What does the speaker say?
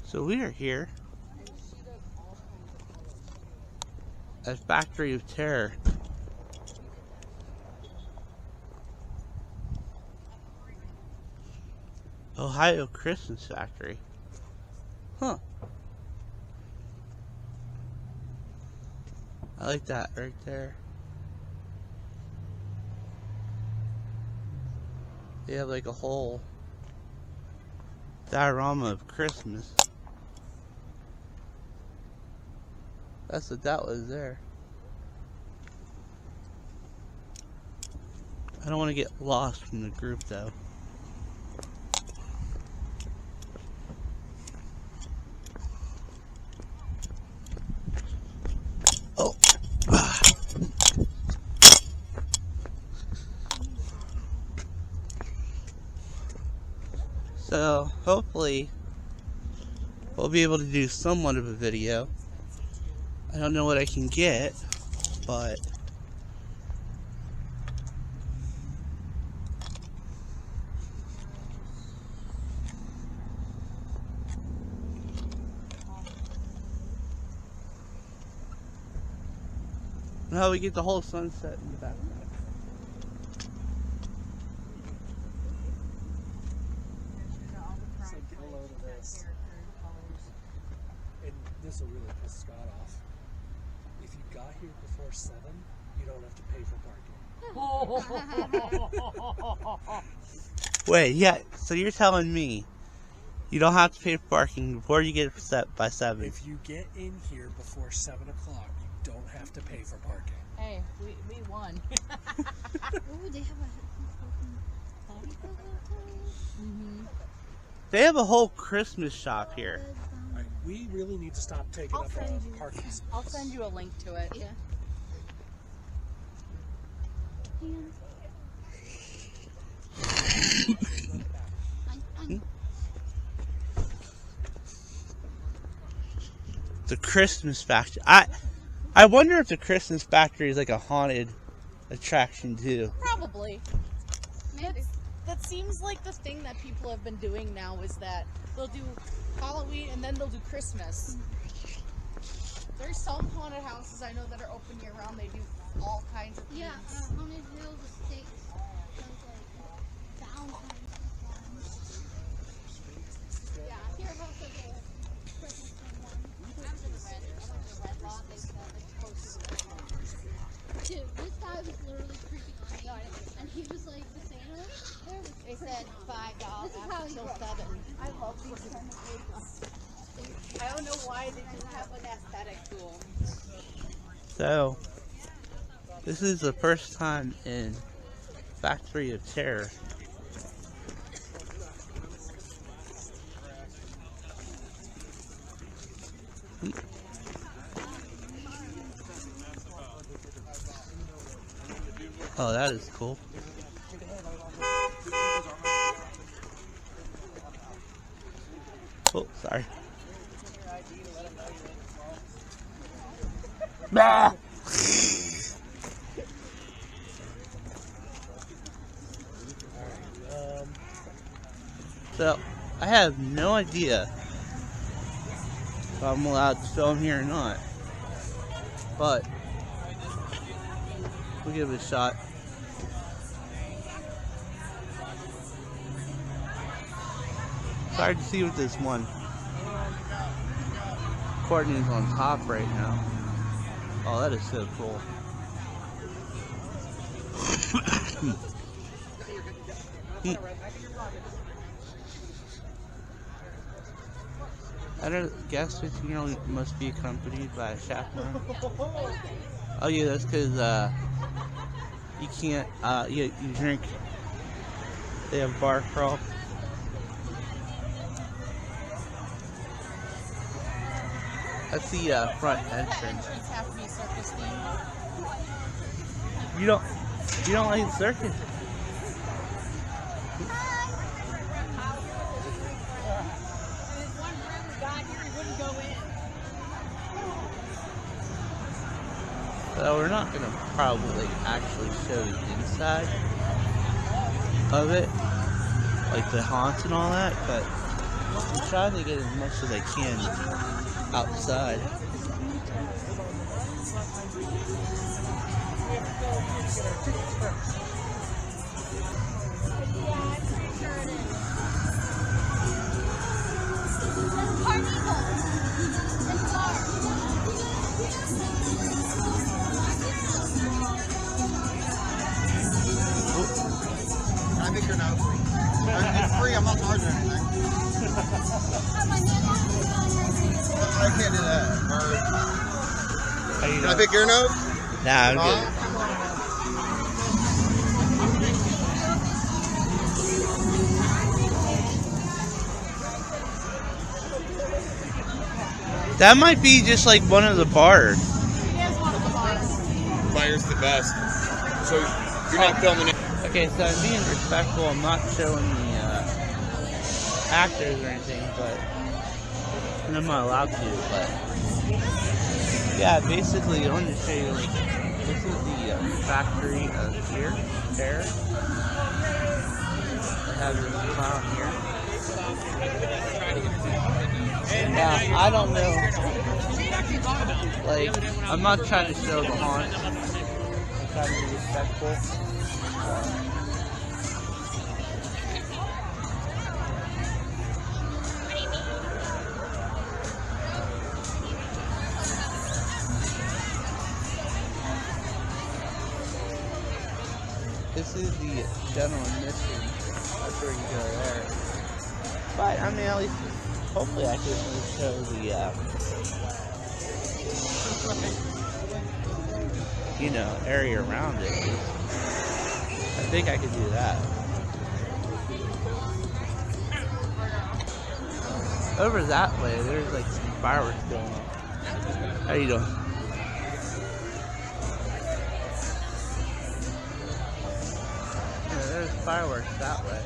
So we are here at Factory of Terror. Ohio Christmas Factory. Huh. I like that right there. They have like a whole diorama of Christmas. That's what that was there. I don't want to get lost from the group though. Oh. So hopefully we'll be able to do somewhat of a video. I don't know what I can get, but now we get the whole sunset in the background. So get a load of this. And this will really piss Scott off. If you got here before 7, you don't have to pay for parking. Wait, yeah, so you're telling me you don't have to pay for parking before you get set by 7? If you get in here before 7 o'clock, you don't have to pay for parking. Hey, we won. Oh, they have a They have a whole Christmas shop here. Alright, we really need to stop taking up parking space. I'll send you a link to it. Yeah. The Christmas Factory. I wonder if the Christmas Factory is like a haunted attraction too. Probably. That seems like the thing that people have been doing now is that they'll do Halloween and then they'll do Christmas. There's some haunted houses I know that are open year round. They do all kinds of things. Yeah, Haunted Hill, the Stakes, like Valentine's. Yeah, here about like a Christmas one. I went to Red Lot. They said it's posted. Dude, this guy was literally creeping on me, and he was like, the Santa there was They creeping said on me. $5 This is how he till looks. 7. I love these kind of things. I don't know why they just have an aesthetic to them. So, this is the first time in Factory of Terror. Oh, that is cool. Oh, sorry. Bah! So, I have no idea if I'm allowed to film here or not, but we'll give it a shot. It's hard to see with this one. Courtney's on top right now. Oh, that is so cool. I don't guess 15-year-old must be accompanied by a chaperone. Oh yeah, that's because you can't you drink. They have bar crawl. That's the front entrance. Entrance have to be circus themed. You don't like circus? So we're not gonna probably actually show the inside of it, like the haunts and all that, but I'm trying to get as much as I can outside. I think you're not free. It's free, I'm not charging anything. I can't do that. How you Can I doing? pick your nose? Nah, I'm good. That might be just like one of the bars. It is one of the bars. Fire's the best. So you're not filming it. Okay, so I'm being respectful. I'm not showing the actors or anything, but and I'm not allowed to. But yeah, basically, I wanted to show you like this is the factory of here, there. I have this clown here. Now I don't know. Like, I'm not trying to show the haunt. I'm trying to be respectful. This is the general admission. That's where you go there. But I mean, at least hopefully I can show the you know, area around it. I think I could do that. Over that way, there's like some fireworks going on. How you doing? Yeah, there's fireworks that way.